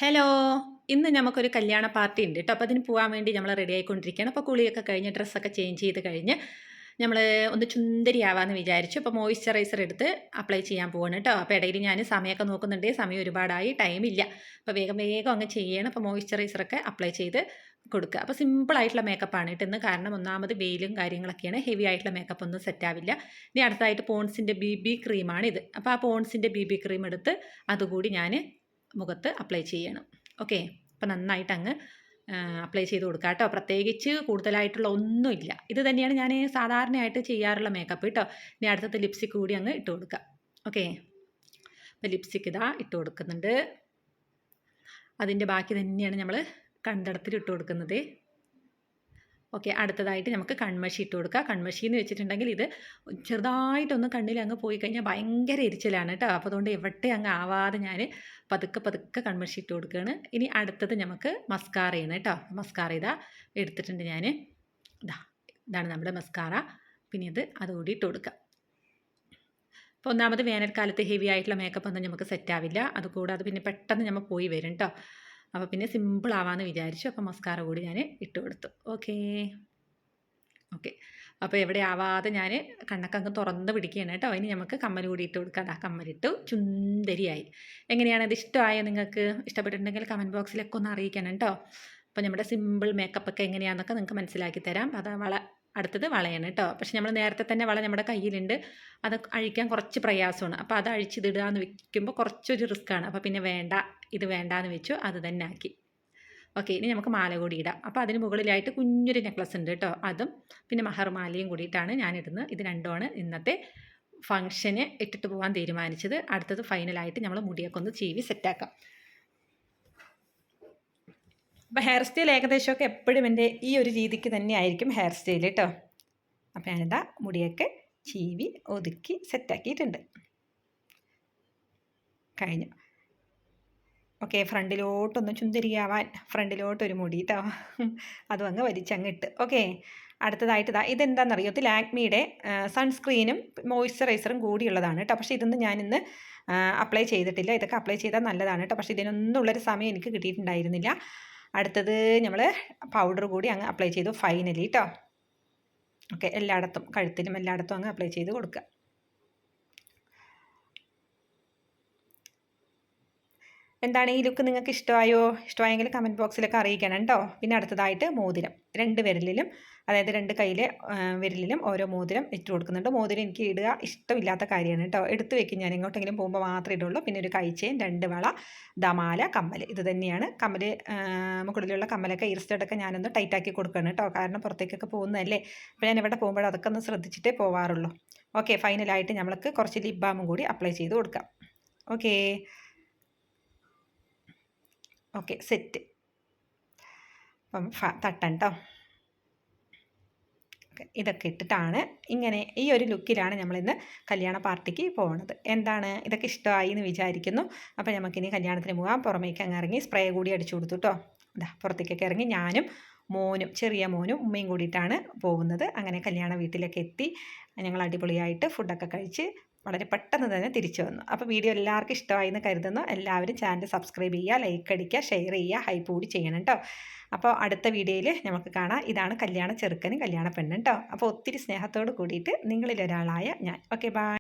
Hello. ഇന്ന് നമുക്കൊരു കല്യാണ പാർട്ടി ഉണ്ട് കേട്ടോ. അപ്പോൾ അതിന് പോകാൻ വേണ്ടി നമ്മൾ റെഡി ആയിക്കൊണ്ടിരിക്കുകയാണ്. അപ്പോൾ കുളിയൊക്കെ കഴിഞ്ഞ് ഡ്രസ്സൊക്കെ ചേഞ്ച് ചെയ്ത് കഴിഞ്ഞ് നമ്മൾ ഒന്ന് ചുന്ദരിയാവാമെന്ന് വിചാരിച്ചു. അപ്പോൾ മോയ്സ്ചറൈസർ എടുത്ത് അപ്ലൈ ചെയ്യാൻ പോവാണ് കേട്ടോ. അപ്പോൾ ഇടയിൽ ഞാൻ സമയമൊക്കെ നോക്കുന്നുണ്ട്. സമയം ഒരുപാടായി, ടൈമില്ല. അപ്പോൾ വേഗം വേഗം അങ്ങ് ചെയ്യണം. അപ്പോൾ മോയ്സ്ചറൈസറൊക്കെ അപ്ലൈ ചെയ്ത് കൊടുക്കുക. അപ്പോൾ സിമ്പിളായിട്ടുള്ള മേക്കപ്പാണ് കേട്ടോ ഇന്ന്. കാരണം ഒന്നാമത് വെയിലും കാര്യങ്ങളൊക്കെയാണ്. ഹെവി ആയിട്ടുള്ള മേക്കപ്പ് ഒന്നും സെറ്റാവില്ല. ഇനി അടുത്തതായിട്ട് പോൺസിൻ്റെ BB ക്രീമാണിത്. അപ്പോൾ ആ പോൺസിൻ്റെ BB ക്രീം എടുത്ത് അതുകൂടി ഞാൻ മുഖത്ത് അപ്ലൈ ചെയ്യണം. ഓക്കെ. അപ്പോൾ നന്നായിട്ട് അങ്ങ് അപ്ലൈ ചെയ്ത് കൊടുക്കുക കേട്ടോ. പ്രത്യേകിച്ച് കൂടുതലായിട്ടുള്ള ഒന്നുമില്ല. ഇത് തന്നെയാണ് ഞാൻ സാധാരണയായിട്ട് ചെയ്യാറുള്ള മേക്കപ്പ് കേട്ടോ. ഇനി അടുത്തത് ലിപ്സ്റ്റിക് കൂടി അങ്ങ് ഇട്ട് കൊടുക്കുക. ഓക്കെ. അപ്പോൾ ലിപ്സ്റ്റിക് ഇതാ ഇട്ട് കൊടുക്കുന്നുണ്ട്. അതിൻ്റെ ബാക്കി തന്നെയാണ് നമ്മൾ കണ്ടടത്തിൽ ഇട്ട് കൊടുക്കുന്നത്. ഓക്കെ. അടുത്തതായിട്ട് നമുക്ക് കൺമഷി ഇട്ട് കൊടുക്കുക. കൺമഷി എന്ന് വെച്ചിട്ടുണ്ടെങ്കിൽ ഇത് ചെറുതായിട്ടൊന്ന് കണ്ണിൽ അങ്ങ് പോയി കഴിഞ്ഞാൽ ഭയങ്കര എരിച്ചിലാണ് കേട്ടോ. അപ്പോൾ അതുകൊണ്ട് എവിടെ അങ്ങ് ആവാതെ ഞാൻ പതുക്കെ പതുക്കെ കൺമഷി ഇട്ട് കൊടുക്കുകയാണ്. ഇനി അടുത്തത് നമുക്ക് മസ്കാറയാണ് കേട്ടോ. മസ്കാറ ഇതാ എടുത്തിട്ടുണ്ട് ഞാൻ. ഇതാണ് നമ്മുടെ മസ്കാറ. പിന്നെ അതുകൂടി ഇട്ട് കൊടുക്കുക. അപ്പോൾ ഒന്നാമത് വേനൽക്കാലത്ത് ഹെവി ആയിട്ടുള്ള മേക്കപ്പ് ഒന്നും നമുക്ക് സെറ്റാവില്ല. അതുകൂടാതെ പിന്നെ പെട്ടെന്ന് നമ്മൾ പോയി വരും കേട്ടോ. അപ്പോൾ പിന്നെ സിമ്പിൾ ആവാമെന്ന് വിചാരിച്ചു. അപ്പോൾ മസ്കാറ കൂടി ഞാൻ ഇട്ട് കൊടുത്തു. ഓക്കെ. അപ്പോൾ എവിടെ ആവാതെ ഞാൻ കണ്ണൊക്കെ അങ്ങ് തുറന്ന് പിടിക്കുകയാണ് കേട്ടോ. ഇനി നമുക്ക് കമ്മൽ കൂടി ഇട്ട് കൊടുക്കാം. കമ്മലിട്ടു, ചുന്ദരിയായി. എങ്ങനെയാണ് ഇത് ഇഷ്ടമായോ നിങ്ങൾക്ക്? ഇഷ്ടപ്പെട്ടിട്ടുണ്ടെങ്കിൽ കമൻറ്റ് ബോക്സിലൊക്കെ ഒന്ന് അറിയിക്കണം കേട്ടോ. അപ്പോൾ നമ്മുടെ സിമ്പിൾ മേക്കപ്പൊക്കെ എങ്ങനെയാണെന്നൊക്കെ നിങ്ങൾക്ക് മനസ്സിലാക്കി തരാം. അടുത്തത് വളയാണ് കേട്ടോ. പക്ഷെ നമ്മൾ നേരത്തെ തന്നെ വള നമ്മുടെ കയ്യിലുണ്ട്. അത് അഴിക്കാൻ കുറച്ച് പ്രയാസമാണ്. അപ്പോൾ അത് അഴിച്ചിടുക എന്ന് വെക്കുമ്പോൾ കുറച്ചൊരു റിസ്ക്കാണ്. അപ്പോൾ പിന്നെ ഇത് വേണ്ടാന്ന് വെച്ചു, അത് തന്നെ ആക്കി. ഓക്കെ. ഇനി നമുക്ക് മാല കൂടി ഇടാം. അപ്പോൾ അതിന് മുകളിലായിട്ട് കുഞ്ഞൊരു നെക്ലസ് ഉണ്ട് കേട്ടോ. അതും പിന്നെ മഹർമാലയും കൂടിയിട്ടാണ് ഞാനിടുന്നത്. ഇത് രണ്ടുമാണ് ഇന്നത്തെ ഫംഗ്ഷന് ഇട്ടിട്ട് പോകാൻ തീരുമാനിച്ചത്. അടുത്തത് ഫൈനലായിട്ട് നമ്മൾ മുടിയൊക്കെ ഒന്ന് ചീവി സെറ്റാക്കാം. അപ്പോൾ ഹെയർ സ്റ്റൈൽ ഏകദേശമൊക്കെ എപ്പോഴും എൻ്റെ ഈ ഒരു രീതിക്ക് തന്നെ ആയിരിക്കും ഹെയർ സ്റ്റൈൽ കേട്ടോ. അപ്പോൾ ഞാനിതാ മുടിയൊക്കെ ചീവി ഒതുക്കി സെറ്റാക്കിയിട്ടുണ്ട്. കഴിഞ്ഞു. ഓക്കെ. ഫ്രണ്ടിലോട്ടൊന്ന് ചുന്ദരിയാവാൻ ഫ്രണ്ടിലോട്ടൊരു മുടി കേട്ടോ. അതും അങ്ങ് വലിച്ചങ്ങ് ഇട്ട്. ഓക്കെ. അടുത്തതായിട്ട് ഇതെന്താണെന്നറിയോ? ഇത് ലാക്മിയുടെ സൺസ്ക്രീനും മോയ്സ്ചറൈസറും കൂടിയുള്ളതാണ് കേട്ടോ. പക്ഷേ ഇതൊന്നും ഞാനിന്ന് അപ്ലൈ ചെയ്തിട്ടില്ല. ഇതൊക്കെ അപ്ലൈ ചെയ്താൽ നല്ലതാണ് കേട്ടോ. പക്ഷേ ഇതിനൊന്നും ഉള്ളൊരു സമയം എനിക്ക് കിട്ടിയിട്ടുണ്ടായിരുന്നില്ല. അടുത്തത് നമ്മൾ പൗഡർ കൂടി അങ്ങ് അപ്ലൈ ചെയ്തു ഫൈനലി കേട്ടോ. ഓക്കെ. എല്ലായിടത്തും കഴുത്തിലും എല്ലായിടത്തും അങ്ങ് അപ്ലൈ ചെയ്ത് കൊടുക്കുക. എന്താണ് ഈ ലുക്ക് നിങ്ങൾക്ക് ഇഷ്ടമായോ? ഇഷ്ടമായെങ്കിൽ കമൻറ്റ് ബോക്സിലൊക്കെ അറിയിക്കണം കേട്ടോ. പിന്നെ അടുത്തതായിട്ട് മോതിരം. 2 വിരലിലും, അതായത് 2 കയ്യിലെ വിരലിലും ഓരോ മോതിരം ഇട്ട് കൊടുക്കുന്നുണ്ട്. മോതിരം എനിക്ക് ഇടുക ഇഷ്ടമില്ലാത്ത കാര്യമാണ് കേട്ടോ. എടുത്ത് വെക്കും ഞാൻ, എങ്ങോട്ടെങ്കിലും പോകുമ്പോൾ മാത്രമേ ഇടുള്ളൂ. പിന്നെ ഒരു കൈച്ചെയിൻ, 2 വള, ദമാല, കമ്മൽ. ഇത് തന്നെയാണ്. കമ്മൽ മുകളിലുള്ള കമ്മലൊക്കെ ഇയർസ്റ്റഡൊക്കെ ഞാനൊന്ന് ടൈറ്റാക്കി കൊടുക്കുകയാണ് കേട്ടോ. കാരണം പുറത്തേക്കൊക്കെ പോകുന്നതല്ലേ. അപ്പോൾ ഞാൻ ഇവിടെ പോകുമ്പോൾ അതൊക്കെ ഒന്ന് ശ്രദ്ധിച്ചിട്ടേ പോവാറുള്ളൂ. ഓക്കെ. ഫൈനലായിട്ട് നമ്മൾക്ക് കുറച്ച് ലിപ് ബാമും കൂടി അപ്ലൈ ചെയ്ത് കൊടുക്കാം. ഓക്കെ. ഓക്കെ. സെറ്റ്. അപ്പം തട്ടം കേട്ടോ. ഇതൊക്കെ ഇട്ടിട്ടാണ് ഇങ്ങനെ ഈ ഒരു ലുക്കിലാണ് നമ്മളിന്ന് കല്യാണ പാർട്ടിക്ക് പോകുന്നത്. എന്താണ് ഇതൊക്കെ ഇഷ്ടമായി എന്ന് വിചാരിക്കുന്നു. അപ്പോൾ നമുക്കിനി കല്യാണത്തിന് പോകാം. പുറമേക്ക് അങ്ങ് ഇറങ്ങി സ്പ്രേ കൂടി അടിച്ചു കൊടുത്തു കേട്ടോ. പുറത്തേക്കൊക്കെ ഇറങ്ങി ഞാനും ചെറിയ മോനും ഉമ്മയും കൂടിയിട്ടാണ് പോകുന്നത്. അങ്ങനെ കല്യാണ വീട്ടിലൊക്കെ എത്തി ഞങ്ങൾ അടിപൊളിയായിട്ട് ഫുഡൊക്കെ കഴിച്ച് വളരെ പെട്ടെന്ന് തന്നെ തിരിച്ചു വന്നു. അപ്പോൾ വീഡിയോ എല്ലാവർക്കും ഇഷ്ടമായി എന്ന് കരുതുന്നു. എല്ലാവരും ചാനൽ സബ്സ്ക്രൈബ് ചെയ്യുക, ലൈക്ക് അടിക്കുക, ഷെയർ ചെയ്യുക, ഹൈപ്പ് കൂടി ചെയ്യണം കേട്ടോ. അപ്പോൾ അടുത്ത വീഡിയോയിൽ നമുക്ക് കാണാം. ഇതാണ് കല്യാണ ചെറുക്കനും കല്യാണ പെണ്ണും കേട്ടോ. അപ്പോൾ ഒത്തിരി സ്നേഹത്തോട് കൂടിയിട്ട് നിങ്ങളിലൊരാളായ ഞാൻ. ഓക്കെ. ബൈ.